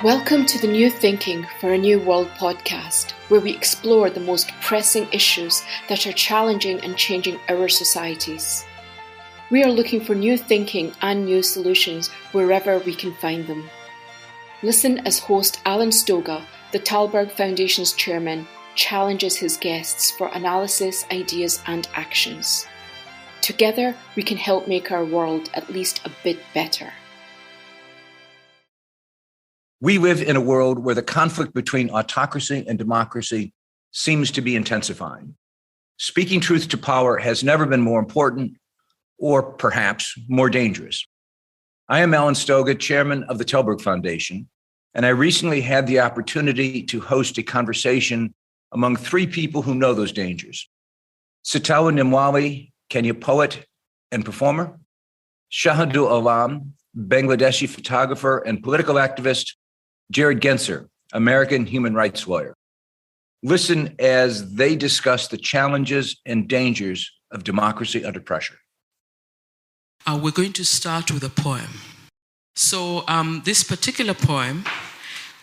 Welcome to the New Thinking for a New World podcast, where we explore the most pressing issues that are challenging and changing our societies. We are looking for new thinking and new solutions wherever we can find them. Listen as host Alan Stoga, the Tällberg Foundation's chairman, challenges his guests for analysis, ideas and actions. Together, we can help make our world at least a bit better. We live in a world where the conflict between autocracy and democracy seems to be intensifying. Speaking truth to power has never been more important or perhaps more dangerous. I am Alan Stoga, chairman of the Tällberg Foundation, and I recently had the opportunity to host a conversation among three people who know those dangers. Sitawa Namwalie, Kenyan poet and performer, Shahidul Alam, Bangladeshi photographer and political activist, Jared Genser, American human rights lawyer. Listen as they discuss the challenges and dangers of democracy under pressure. We're going to start with a poem. So this particular poem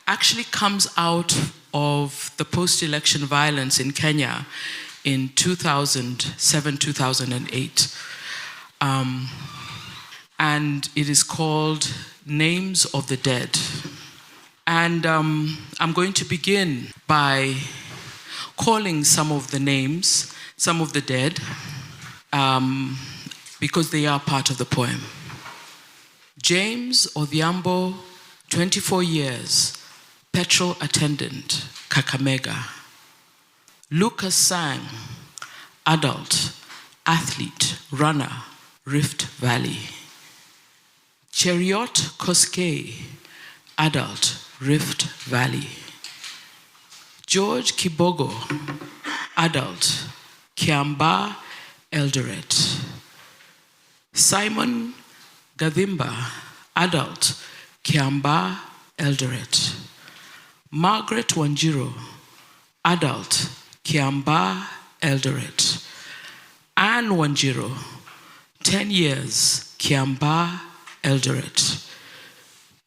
actually comes out of the post-election violence in Kenya in 2007-2008. And it is called Names of the Dead. And I'm going to begin by calling some of the names, some of the dead, because they are part of the poem. James Odhiambo, 24 years, petrol attendant, Kakamega. Lucas Sang, adult, athlete, runner, Rift Valley. Cheriot Koskei, adult, Rift Valley. George Kibogo, adult, Kiambaa, Eldoret. Simon Gadhimba, adult, Kiambaa, Eldoret. Margaret Wanjiru, adult, Kiambaa, Eldoret. Anne Wanjiru, 10 years, Kiambaa, Eldoret.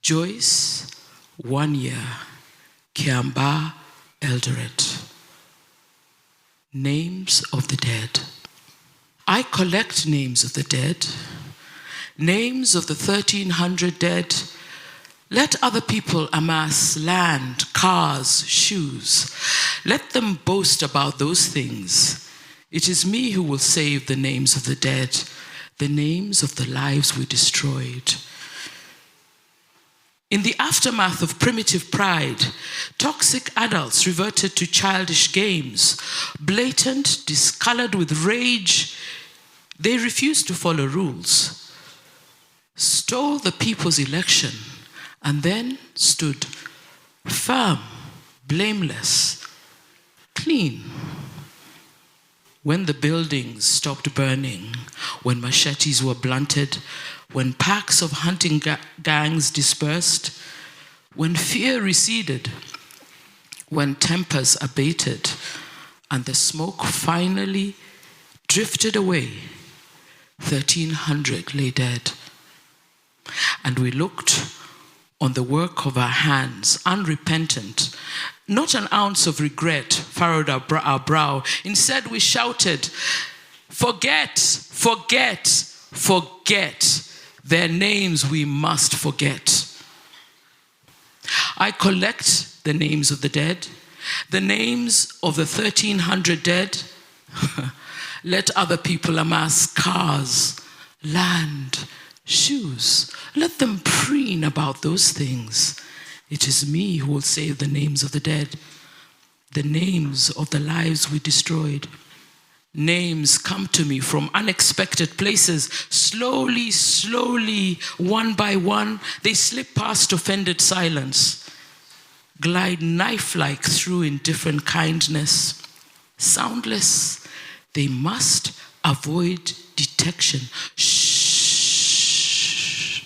Joyce, 1 year, Kiambaa, Eldoret. Names of the dead. I collect names of the dead, names of the 1,300 dead. Let other people amass land, cars, shoes. Let them boast about those things. It is me who will save the names of the dead, the names of the lives we destroyed. In the aftermath of primitive pride, toxic adults reverted to childish games. Blatant, discolored with rage, they refused to follow rules, stole the people's election, and then stood firm, blameless, clean. When the buildings stopped burning, when machetes were blunted, when packs of hunting gangs dispersed, when fear receded, when tempers abated, and the smoke finally drifted away, 1,300 lay dead. And we looked on the work of our hands, unrepentant. Not an ounce of regret furrowed our brow. Instead, we shouted, "Forget, forget, forget. Their names we must forget." I collect the names of the dead, the names of the 1,300 dead. Let other people amass cars, land, shoes. Let them preen about those things. It is me who will save the names of the dead, the names of the lives we destroyed. Names come to me from unexpected places. Slowly, slowly, one by one, they slip past offended silence, glide knife-like through indifferent kindness. Soundless, they must avoid detection. Shh.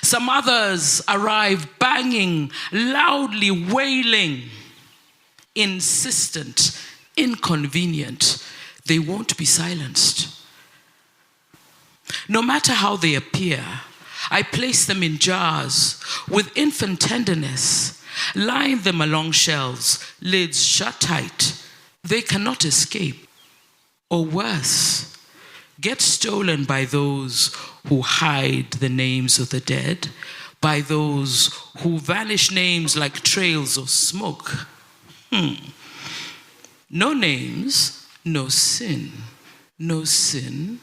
Some others arrive banging, loudly wailing, insistent, inconvenient. They won't be silenced. No matter how they appear, I place them in jars with infant tenderness, line them along shelves, lids shut tight. They cannot escape. Or worse, get stolen by those who hide the names of the dead, by those who vanish names like trails of smoke. No names, no sin. No sin,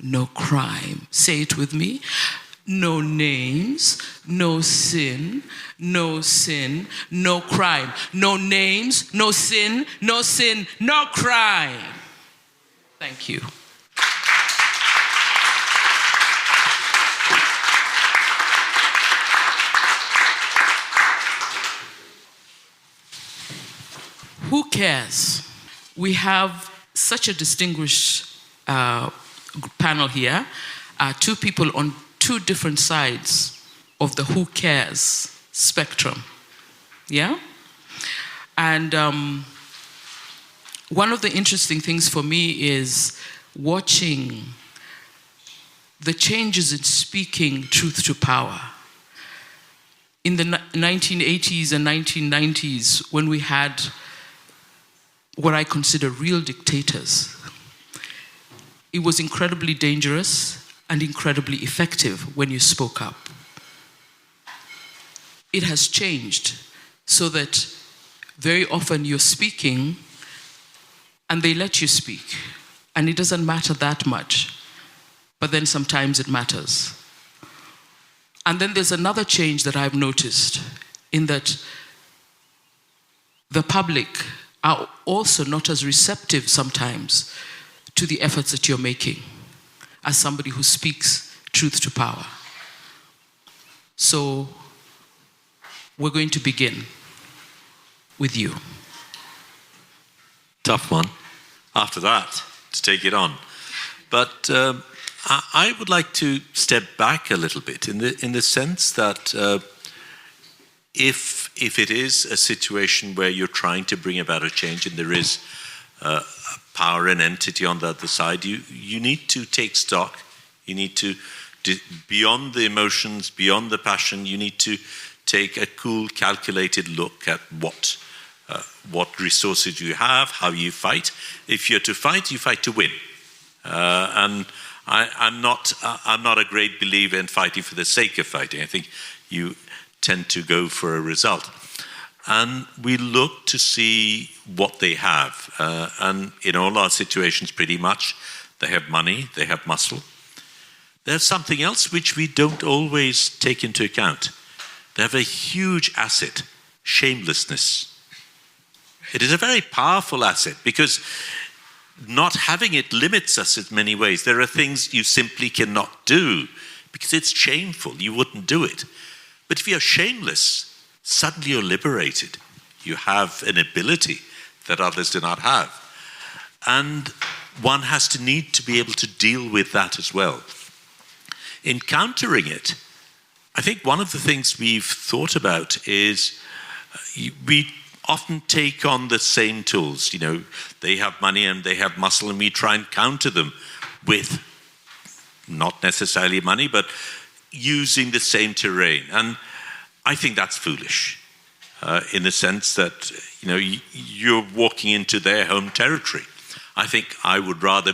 no crime. Say it with me. No names, no sin, no crime. No names, no sin, no crime. Thank you. Who cares? We have such a distinguished panel here, two people on two different sides of the who cares spectrum. Yeah? And one of the interesting things for me is watching the changes in speaking truth to power. In the 1980s and 1990s, when we had what I consider real dictators, it was incredibly dangerous and incredibly effective when you spoke up. It has changed so that very often you're speaking and they let you speak, and it doesn't matter that much, but then sometimes it matters. And then there's another change that I've noticed in that the public are also not as receptive sometimes to the efforts that you're making as somebody who speaks truth to power. So we're going to begin with you. Tough one after that to take it on. But I would like to step back a little bit in the sense that if it is a situation where you're trying to bring about a change and there is power and entity on the other side, you need to take stock. You need to, beyond the emotions, beyond the passion, you need to take a cool, calculated look at what resources you have, how you fight. If you're to fight, you fight to win. And I'm not a great believer in fighting for the sake of fighting. I think you tend to go for a result. And we look to see what they have. And in all our situations, pretty much, they have money, they have muscle. There's something else which we don't always take into account. They have a huge asset, shamelessness. It is a very powerful asset because not having it limits us in many ways. There are things you simply cannot do because it's shameful. You wouldn't do it. But if you're shameless, suddenly you're liberated. You have an ability that others do not have. And one has to need to be able to deal with that as well. In countering it, I think one of the things we've thought about is we often take on the same tools. You know, they have money and they have muscle, and we try and counter them with not necessarily money, but using the same terrain. And I think that's foolish in the sense that, you know, you're walking into their home territory. I think I would rather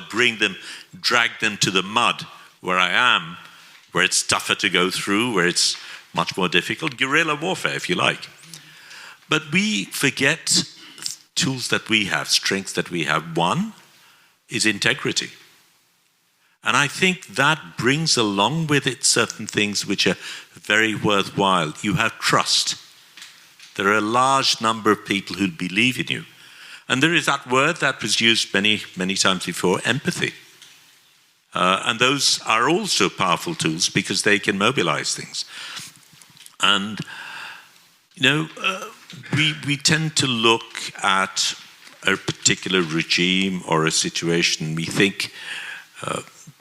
drag them to the mud where I am, where it's tougher to go through, where it's much more difficult. Guerrilla warfare, if you like. But we forget tools that we have, strengths that we have. One is integrity. And I think that brings along with it certain things which are very worthwhile. You have trust. There are a large number of people who believe in you. And there is that word that was used many, many times before, empathy. And those are also powerful tools because they can mobilize things. And, you know, we tend to look at a particular regime or a situation. We think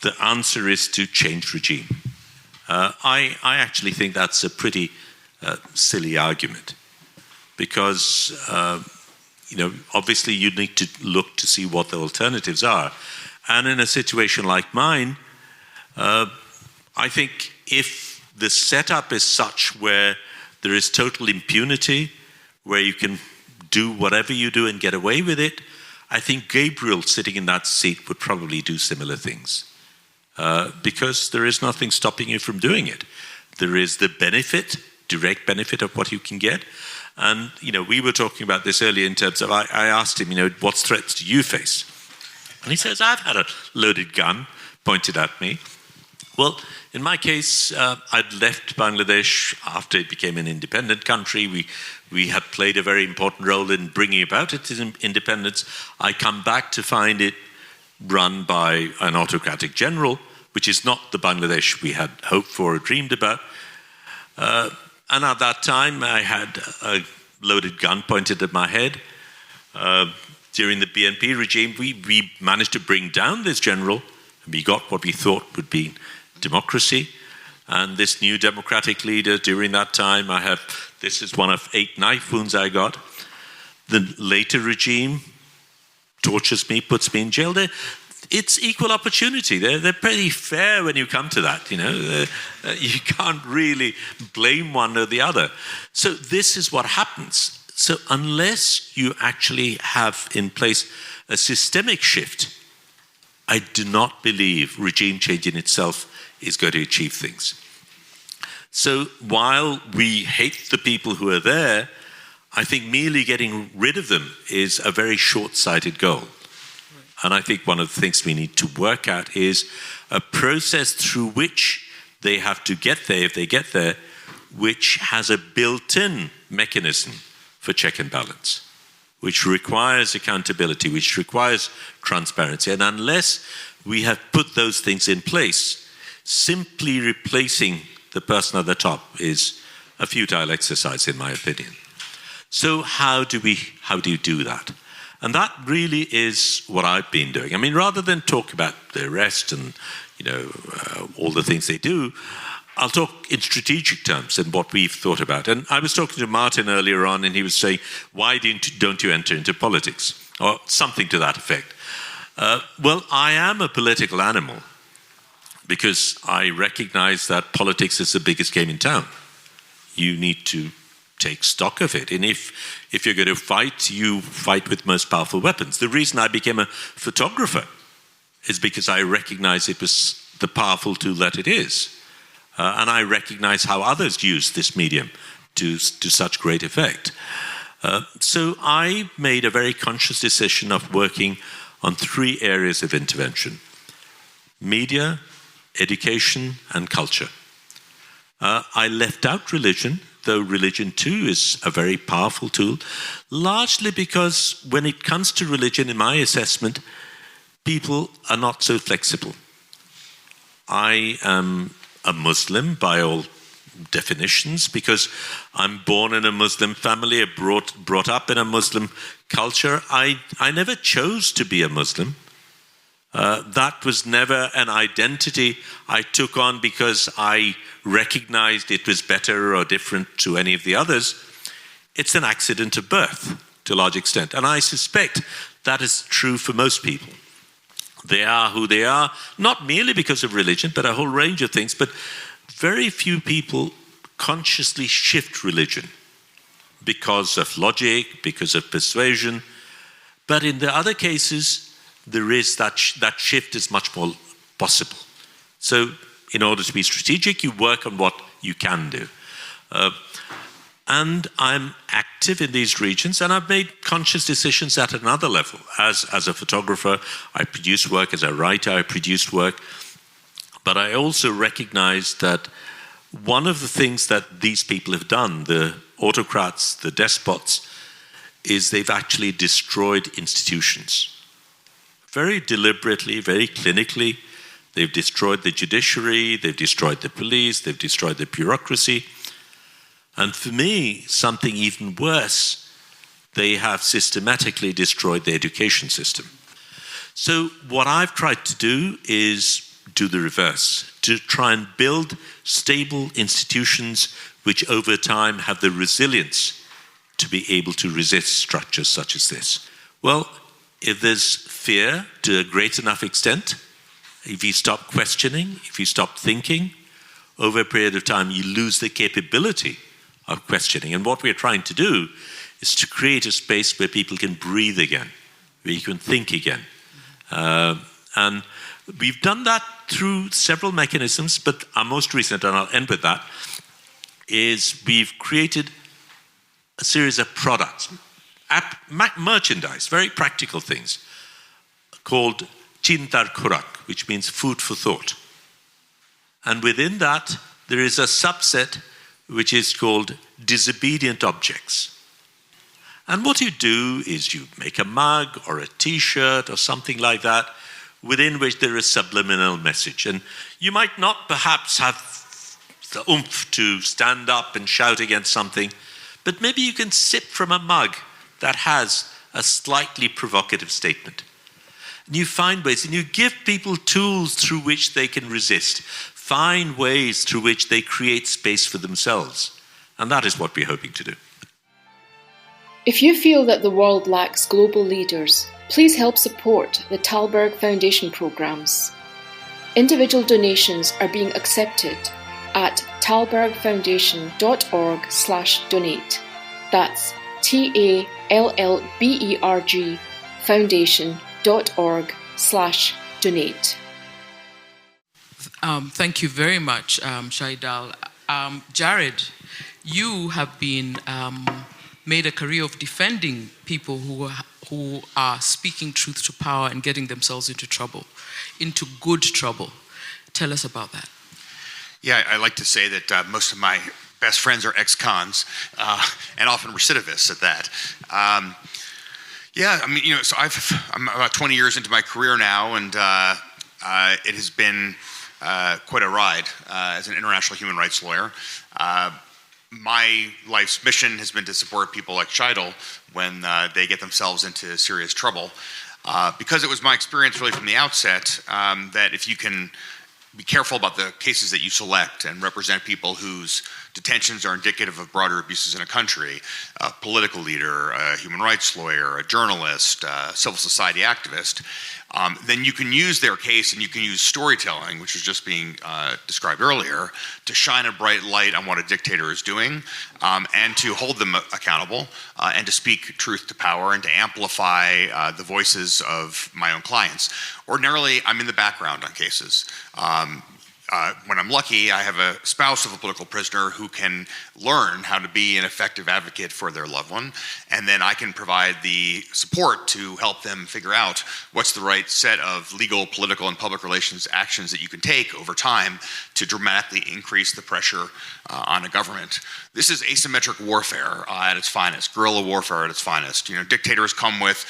the answer is to change regime. I actually think that's a pretty silly argument because, you know, obviously you need to look to see what the alternatives are. And in a situation like mine, I think if the setup is such where there is total impunity, where you can do whatever you do and get away with it, I think Gabriel sitting in that seat would probably do similar things. Because there is nothing stopping you from doing it. There is the benefit, direct benefit of what you can get. And, we were talking about this earlier in terms of, I asked him, what threats do you face? And he says, I've had a loaded gun pointed at me. Well, in my case, I'd left Bangladesh after it became an independent country. We had played a very important role in bringing about its independence. I come back to find it run by an autocratic general, which is not the Bangladesh we had hoped for or dreamed about. And at that time, I had a loaded gun pointed at my head. During the BNP regime, we managed to bring down this general. We got what we thought would be democracy. And this new democratic leader during that time, this is one of 8 knife wounds I got. The later regime tortures me, puts me in jail. It's equal opportunity. They're pretty fair when you come to that, You can't really blame one or the other. So this is what happens. So unless you actually have in place a systemic shift, I do not believe regime change in itself is going to achieve things. So while we hate the people who are there, I think merely getting rid of them is a very short-sighted goal. And I think one of the things we need to work at is a process through which they have to get there, if they get there, which has a built-in mechanism for check and balance, which requires accountability, which requires transparency. And unless we have put those things in place, simply replacing the person at the top is a futile exercise, in my opinion. So how do you do that? And that really is what I've been doing. I mean, rather than talk about the arrest and, all the things they do, I'll talk in strategic terms and what we've thought about. And I was talking to Martin earlier on, and he was saying, why don't you enter into politics? Or something to that effect. Well, I am a political animal because I recognize that politics is the biggest game in town. You need to take stock of it. And if you're going to fight, you fight with most powerful weapons. The reason I became a photographer is because I recognized it was the powerful tool that it is. And I recognize how others use this medium to such great effect. So I made a very conscious decision of working on 3 areas of intervention: media, education, and culture. I left out religion, though religion too is a very powerful tool, largely because when it comes to religion, in my assessment, people are not so flexible. I am a Muslim by all definitions because I'm born in a Muslim family, brought up in a Muslim culture. I never chose to be a Muslim. That was never an identity I took on because I recognized it was better or different to any of the others. It's an accident of birth to a large extent. And I suspect that is true for most people. They are who they are, not merely because of religion, but a whole range of things. But very few people consciously shift religion because of logic, because of persuasion. But in the other cases, there is that shift is much more possible. So in order to be strategic, you work on what you can do. And I'm active in these regions, and I've made conscious decisions at another level. As a photographer, I produce work. As a writer, I produce work. But I also recognize that one of the things that these people have done, the autocrats, the despots, is they've actually destroyed institutions. Very deliberately, very clinically. They've destroyed the judiciary, they've destroyed the police, they've destroyed the bureaucracy. And for me, something even worse, they have systematically destroyed the education system. So what I've tried to do is do the reverse, to try and build stable institutions which over time have the resilience to be able to resist structures such as this. Well, if there's fear to a great enough extent, if you stop questioning, if you stop thinking, over a period of time, you lose the capability of questioning. And what we're trying to do is to create a space where people can breathe again, where you can think again. And we've done that through several mechanisms, but our most recent, and I'll end with that, is we've created a series of products, merchandise, very practical things, called Chintar Kurak, which means food for thought. And within that, there is a subset which is called disobedient objects. And what you do is you make a mug or a t-shirt or something like that, within which there is subliminal message. And you might not perhaps have the oomph to stand up and shout against something, but maybe you can sip from a mug that has a slightly provocative statement. And you find ways, and you give people tools through which they can resist, find ways through which they create space for themselves. And that is what we're hoping to do. If you feel that the world lacks global leaders, please help support the Tällberg Foundation programs. Individual donations are being accepted at tällbergfoundation.org/donate. That's TALLBERG foundation.org/donate. Thank you very much, Shahidul. Jared, you have been made a career of defending people who are speaking truth to power and getting themselves into trouble, into good trouble. Tell us about that. Yeah, I like to say that most of my best friends are ex-cons, and often recidivists at that. So I'm about 20 years into my career now, and it has been quite a ride as an international human rights lawyer. My life's mission has been to support people like Shahidul when they get themselves into serious trouble, because it was my experience really from the outset that if you can be careful about the cases that you select and represent people whose detentions are indicative of broader abuses in a country, a political leader, a human rights lawyer, a journalist, a civil society activist, then you can use their case and you can use storytelling, which was just being described earlier, to shine a bright light on what a dictator is doing, and to hold them accountable, and to speak truth to power and to amplify the voices of my own clients. Ordinarily, I'm in the background on cases. When I'm lucky, I have a spouse of a political prisoner who can learn how to be an effective advocate for their loved one, and then I can provide the support to help them figure out what's the right set of legal, political, and public relations actions that you can take over time to dramatically increase the pressure on a government. This is asymmetric warfare at its finest, guerrilla warfare at its finest. You know, dictators come with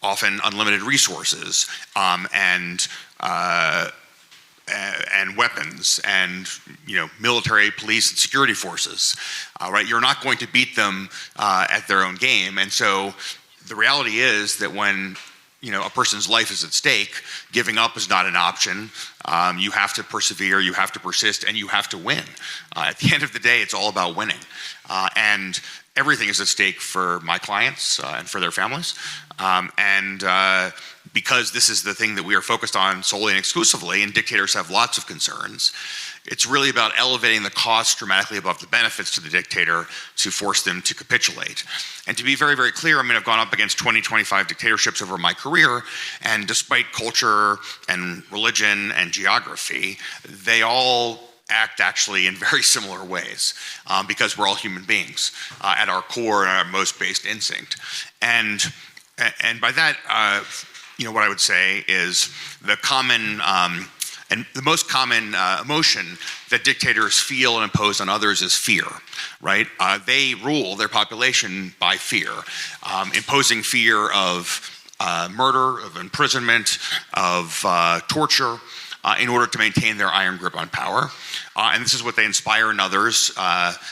often unlimited resources and weapons and military, police, and security forces. Right, you're not going to beat them at their own game, and so the reality is that when a person's life is at stake, giving up is not an option. You have to persevere, you have to persist, and you have to win. At the end of the day, it's all about winning, and everything is at stake for my clients and for their families. Because this is the thing that we are focused on solely and exclusively, and dictators have lots of concerns, it's really about elevating the costs dramatically above the benefits to the dictator to force them to capitulate. And to be very, very clear, I've gone up against 20, 25 dictatorships over my career, and despite culture and religion and geography, they all act actually in very similar ways, because we're all human beings at our core and our most based instinct. And by that, what I would say is the common and the most common emotion that dictators feel and impose on others is fear, right? They rule their population by fear, imposing fear of murder, of imprisonment, of torture, in order to maintain their iron grip on power. And this is what they inspire in others,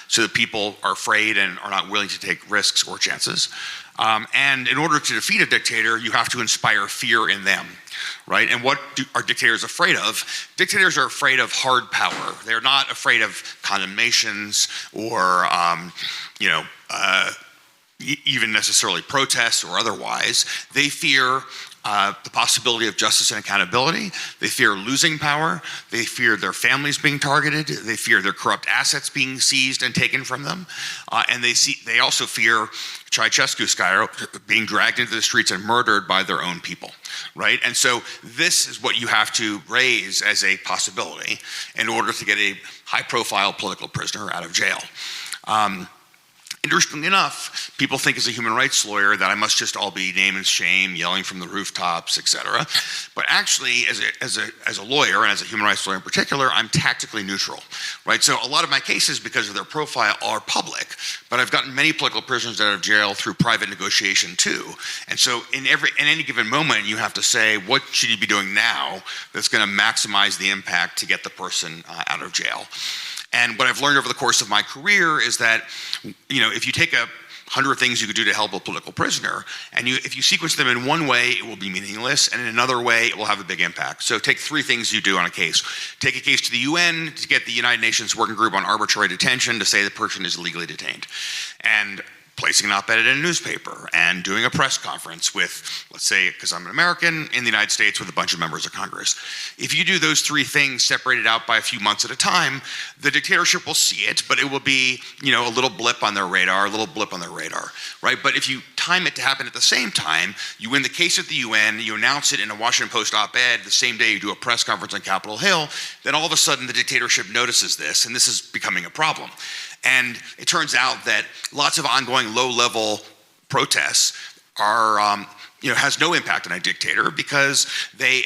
so that people are afraid and are not willing to take risks or chances. And in order to defeat a dictator, you have to inspire fear in them, right? And what are dictators afraid of? Dictators are afraid of hard power. They're not afraid of condemnations or, even necessarily protests or otherwise. They fear the possibility of justice and accountability. They fear losing power. They fear their families being targeted. They fear their corrupt assets being seized and taken from them. And they also fear Ceausescu being dragged into the streets and murdered by their own people, right? And so this is what you have to raise as a possibility in order to get a high-profile political prisoner out of jail. Interestingly enough, people think as a human rights lawyer that I must just all be name and shame, yelling from the rooftops, etc. But actually, as a lawyer, and as a human rights lawyer in particular, I'm tactically neutral, right? So a lot of my cases, because of their profile, are public, but I've gotten many political prisoners out of jail through private negotiation too. And so in any given moment, you have to say, what should you be doing now that's going to maximize the impact to get the person out of jail? And what I've learned over the course of my career is that, if you take 100 things you could do to help a political prisoner, and if you sequence them in one way, it will be meaningless, and in another way, it will have a big impact. So take 3 things you do on a case. Take a case to the UN to get the United Nations Working Group on Arbitrary Detention to say the person is illegally detained. And placing an op-ed in a newspaper, and doing a press conference with, let's say, because I'm an American, in the United States with a bunch of members of Congress. If you do those 3 things separated out by a few months at a time, the dictatorship will see it, but it will be, a little blip on their radar, right? But if you time it to happen at the same time, you win the case at the UN, you announce it in a Washington Post op-ed, the same day you do a press conference on Capitol Hill, then all of a sudden the dictatorship notices this, and this is becoming a problem. And it turns out that lots of ongoing low-level protests are, has no impact on a dictator because they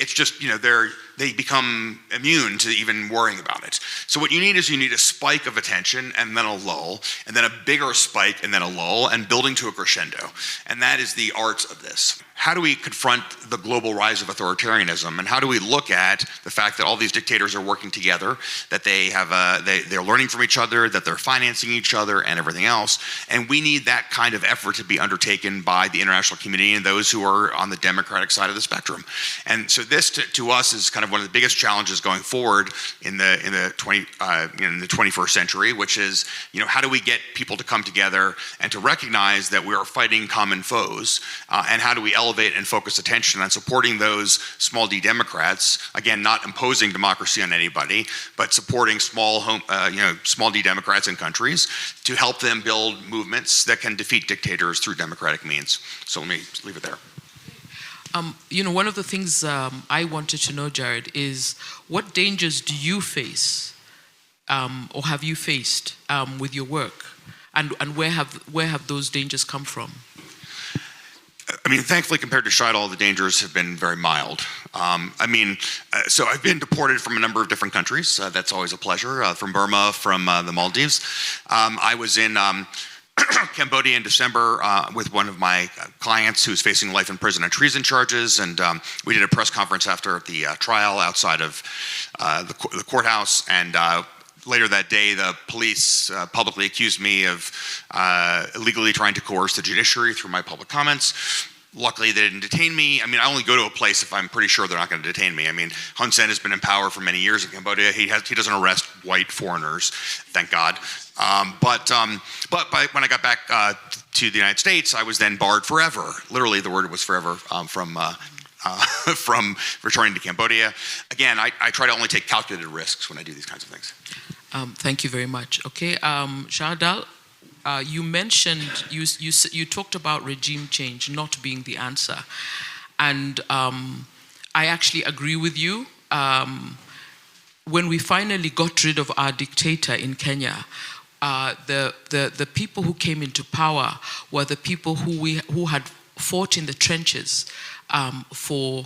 become immune to even worrying about it. So what you need is a spike of attention and then a lull, and then a bigger spike and then a lull, and building to a crescendo. And that is the art of this. How do we confront the global rise of authoritarianism, and how do we look at the fact that all these dictators are working together, that they're learning from each other, that they're financing each other, and everything else? And we need that kind of effort to be undertaken by the international community and those who are on the democratic side of the spectrum. And so this, to us, is kind of one of the biggest challenges going forward in the 21st century, which is, how do we get people to come together and to recognize that we are fighting common foes, and how do we elevate and focus attention on supporting those small d Democrats, again, not imposing democracy on anybody, but supporting small d Democrats in countries to help them build movements that can defeat dictators through democratic means. So let me leave it there. One of the things I wanted to know, Jared, is what dangers do you face, or have you faced with your work, and where have those dangers come from? Thankfully, compared to Shahidul, the dangers have been very mild. So I've been deported from a number of different countries. That's always a pleasure. From Burma, from the Maldives. I was in Cambodia in December with one of my clients who was facing life in prison on treason charges, and we did a press conference after the trial outside of the courthouse, and later that day, the police publicly accused me of illegally trying to coerce the judiciary through my public comments. Luckily, they didn't detain me. I only go to a place if I'm pretty sure they're not going to detain me. Hun Sen has been in power for many years in Cambodia. He doesn't arrest white foreigners, thank God. But when I got back to the United States, I was then barred forever. Literally, the word was forever from returning to Cambodia. Again, I try to only take calculated risks when I do these kinds of things. Thank you very much. Okay, Shahidul, you mentioned, you talked about regime change not being the answer. And I actually agree with you. When we finally got rid of our dictator in Kenya, the people who came into power were the people who had fought in the trenches for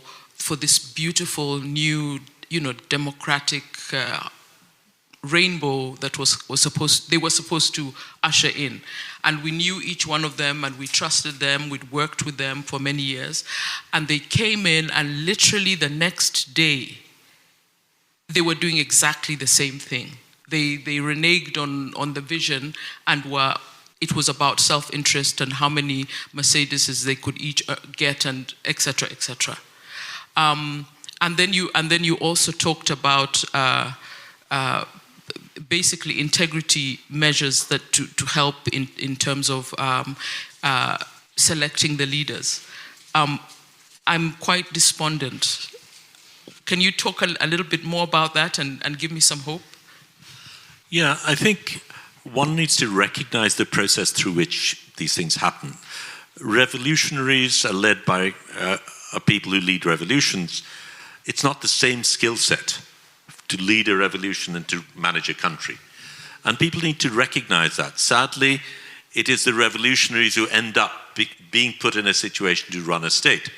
this beautiful new, democratic rainbow that they were supposed to usher in. And we knew each one of them, and we trusted them, we'd worked with them for many years. And they came in, and literally the next day, they were doing exactly the same thing. They reneged on the vision, and it was about self-interest and how many Mercedeses they could each get, and et cetera, et cetera. And then you also talked about basically integrity measures that to help in terms of selecting the leaders. I'm quite despondent. Can you talk a little bit more about that and give me some hope? Yeah, I think one needs to recognize the process through which these things happen. Revolutionaries are led by people who lead revolutions. It's not the same skill set to lead a revolution and to manage a country. And people need to recognize that. Sadly, it is the revolutionaries who end up being put in a situation to run a state.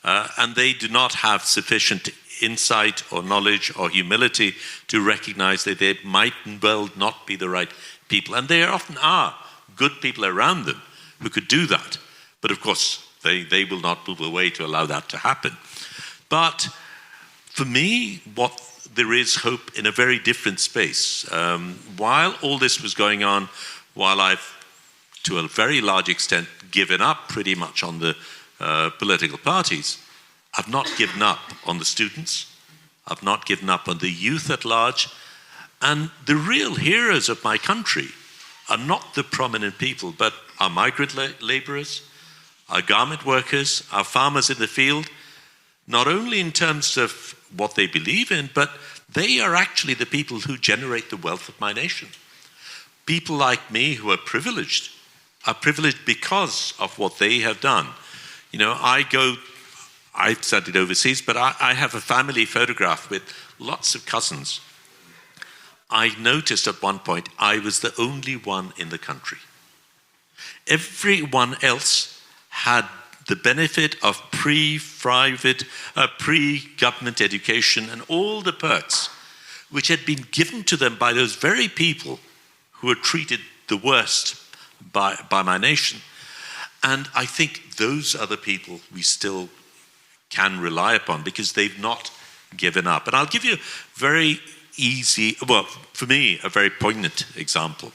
And they do not have sufficient insight or knowledge or humility to recognize that they might well not be the right people. And there often are good people around them who could do that. But of course, they will not move away to allow that to happen. But for me, there is hope in a very different space. While all this was going on, while I've, to a very large extent, given up pretty much on the political parties, I've not given up on the students. I've not given up on the youth at large. And the real heroes of my country are not the prominent people, but our migrant laborers, our garment workers, our farmers in the field, not only in terms of what they believe in, but they are actually the people who generate the wealth of my nation. People like me who are privileged because of what they have done. You know, I've studied overseas, but I have a family photograph with lots of cousins. I noticed at one point I was the only one in the country. Everyone else had the benefit of pre-government education and all the perks which had been given to them by those very people who were treated the worst by my nation. And I think those are the people we still can rely upon because they've not given up. And I'll give you a very easy, well, for me, a very poignant example.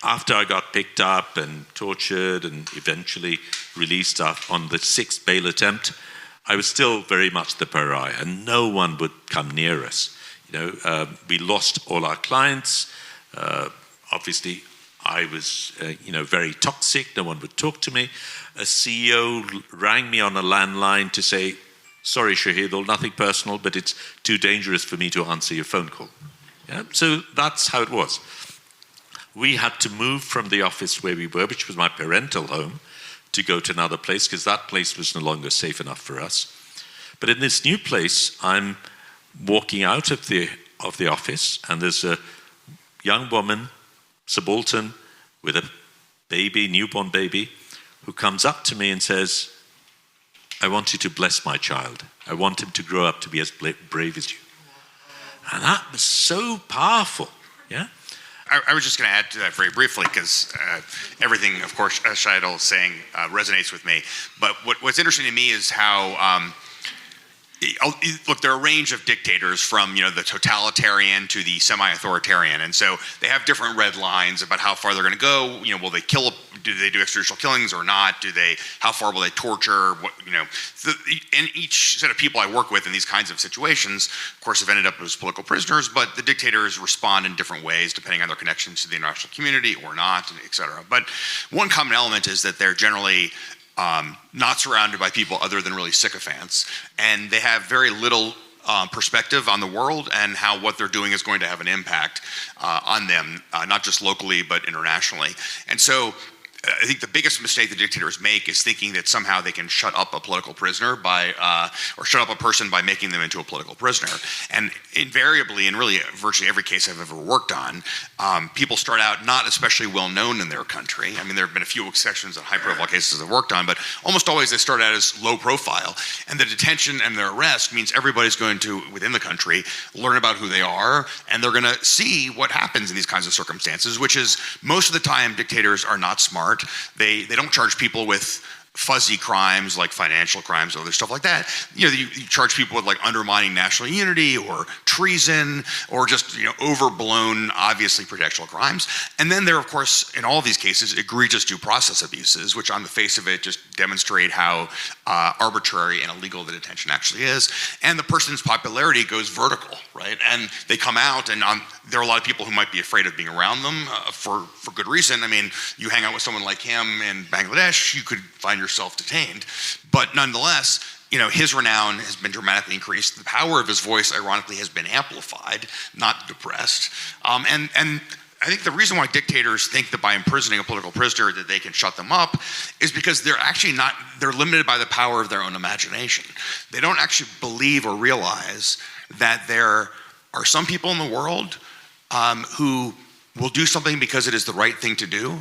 After I got picked up and tortured and eventually released on the 6th bail attempt, I was still very much the pariah, and no one would come near us. You know, we lost all our clients. Obviously, I was, very toxic. No one would talk to me. A CEO rang me on a landline to say, "Sorry, Shahidul, nothing personal, but it's too dangerous for me to answer your phone call." Yeah? So that's how it was. We had to move from the office where we were, which was my parental home, to go to another place because that place was no longer safe enough for us. But in this new place, I'm walking out of the office, and there's a young woman, subaltern, with a baby, newborn baby, who comes up to me and says, "I want you to bless my child. I want him to grow up to be as brave as you." And that was so powerful, yeah? I was just going to add to that very briefly because everything, of course, Shahidul is saying resonates with me. But what's interesting to me is how, look, there are a range of dictators from the totalitarian to the semi-authoritarian, and so they have different red lines about how far they're going to go. Will they kill? Do they do extrajudicial killings or not? How far will they torture? And each set of people I work with in these kinds of situations, of course, have ended up as political prisoners. But the dictators respond in different ways depending on their connections to the international community or not, et cetera. But one common element is that they're generally not surrounded by people other than really sycophants, and they have very little perspective on the world and how what they're doing is going to have an impact on them, not just locally but internationally. And so I think the biggest mistake the dictators make is thinking that somehow they can shut up a political prisoner or shut up a person by making them into a political prisoner. And invariably, in really virtually every case I've ever worked on, people start out not especially well known in their country. I mean, there have been a few exceptions in high-profile cases I've worked on, but almost always they start out as low profile. And the detention and their arrest means everybody's going to, within the country, learn about who they are, and they're going to see what happens in these kinds of circumstances, which is most of the time dictators are not smart. They don't charge people with fuzzy crimes like financial crimes or other stuff like that. You charge people with like undermining national unity or treason or just overblown, obviously pretextual crimes. And then there are, of course, in all of these cases, egregious due process abuses, which on the face of it just demonstrate how arbitrary and illegal the detention actually is. And the person's popularity goes vertical, right? And they come out, and there are a lot of people who might be afraid of being around them for good reason. I mean, you hang out with someone like him in Bangladesh, you could find yourself detained. But nonetheless, his renown has been dramatically increased. The power of his voice, ironically, has been amplified, not depressed. And I think the reason why dictators think that by imprisoning a political prisoner that they can shut them up is because they're limited by the power of their own imagination. They don't actually believe or realize that there are some people in the world who will do something because it is the right thing to do,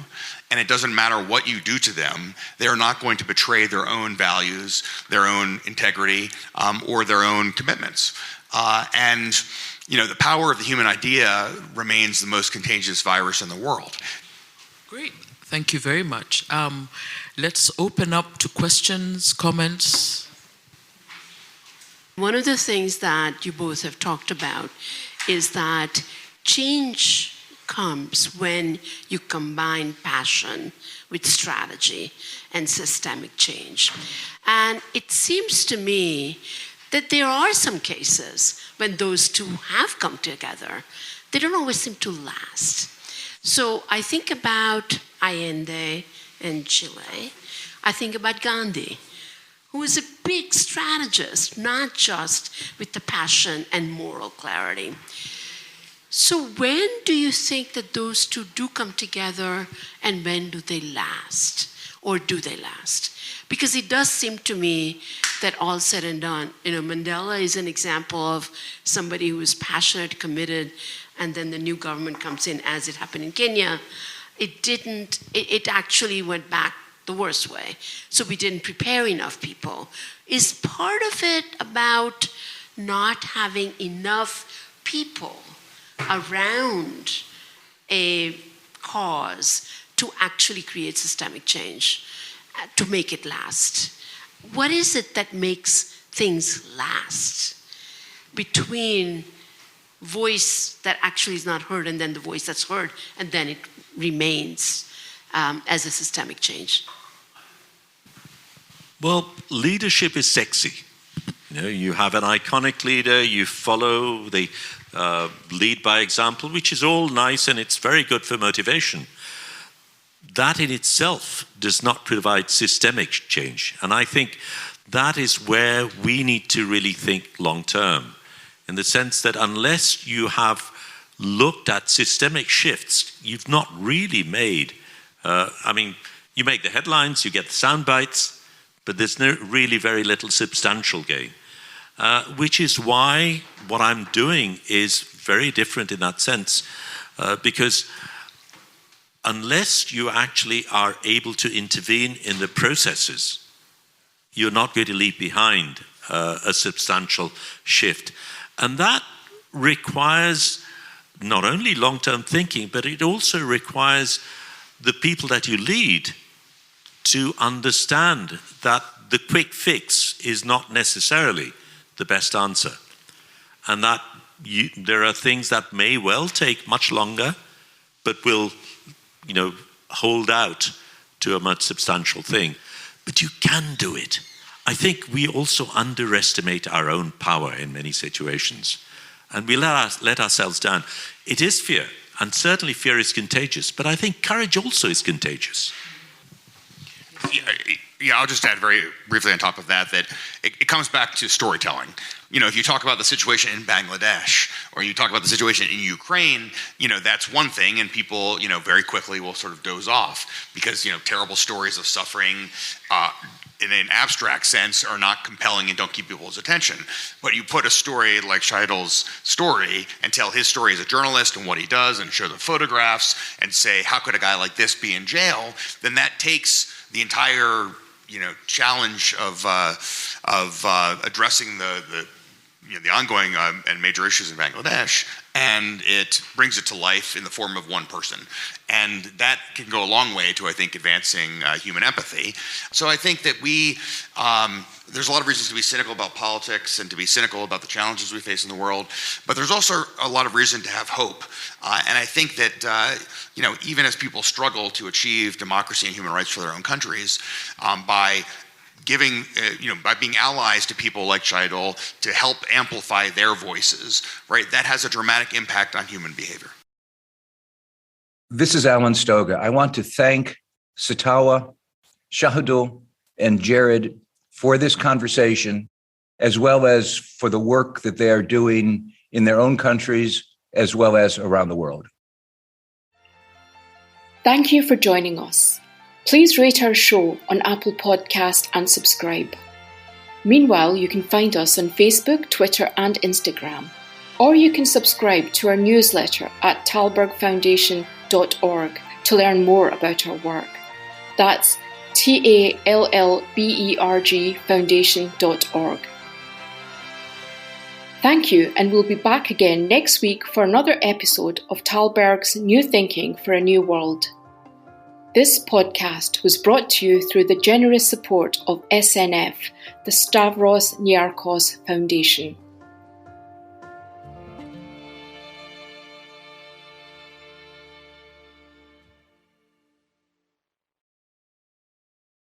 and it doesn't matter what you do to them. They're not going to betray their own values, their own integrity, or their own commitments. And the power of the human idea remains the most contagious virus in the world. Great. Thank you very much. Let's open up to questions, comments. One of the things that you both have talked about is that change comes when you combine passion with strategy and systemic change. And it seems to me that there are some cases when those two have come together. They don't always seem to last. So I think about Allende in Chile. I think about Gandhi, who is a big strategist, not just with the passion and moral clarity. So when do you think that those two do come together, and when do they last? Or do they last? Because it does seem to me that all said and done, Mandela is an example of somebody who is passionate, committed, and then the new government comes in, as it happened in Kenya. It actually went back the worst way. So we didn't prepare enough people. Is part of it about not having enough people around a cause to actually create systemic change, to make it last? What is it that makes things last between voice that actually is not heard and then the voice that's heard, and then it remains as a systemic change? Well, leadership is sexy. You have an iconic leader, you follow, they lead by example, which is all nice and it's very good for motivation. That in itself does not provide systemic change. And I think that is where we need to really think long term, in the sense that unless you have looked at systemic shifts, you've not really made, you make the headlines, you get the sound bites, but there's really very little substantial gain. Which is why what I'm doing is very different in that sense, because unless you actually are able to intervene in the processes, you're not going to leave behind a substantial shift. And that requires not only long-term thinking, but it also requires the people that you lead to understand that the quick fix is not necessarily the best answer, and that there are things that may well take much longer, but will, hold out to a much substantial thing. But you can do it. I think we also underestimate our own power in many situations, and we let ourselves down. It is fear, and certainly fear is contagious, but I think courage also is contagious. Yeah, I'll just add very briefly on top of that it comes back to storytelling. If you talk about the situation in Bangladesh, or you talk about the situation in Ukraine, that's one thing, and people, very quickly will sort of doze off because, terrible stories of suffering in an abstract sense are not compelling and don't keep people's attention. But you put a story like Shahidul's story and tell his story as a journalist and what he does and show the photographs and say, how could a guy like this be in jail? Then that takes the entire challenge of addressing the ongoing and major issues in Bangladesh, and it brings it to life in the form of one person. And that can go a long way to, I think, advancing human empathy. So I think that there's a lot of reasons to be cynical about politics and to be cynical about the challenges we face in the world, but there's also a lot of reason to have hope. And I think that, even as people struggle to achieve democracy and human rights for their own countries, by being allies to people like Shahidul to help amplify their voices, right? That has a dramatic impact on human behavior. This is Alan Stoga. I want to thank Sitawa, Shahidul, and Jared for this conversation, as well as for the work that they are doing in their own countries, as well as around the world. Thank you for joining us. Please rate our show on Apple Podcast and subscribe. Meanwhile, you can find us on Facebook, Twitter, and Instagram. Or you can subscribe to our newsletter at tällbergfoundation.org to learn more about our work. That's TALLBERG foundation.org. Thank you, and we'll be back again next week for another episode of Tällberg's New Thinking for a New World. This podcast was brought to you through the generous support of SNF, the Stavros Niarchos Foundation.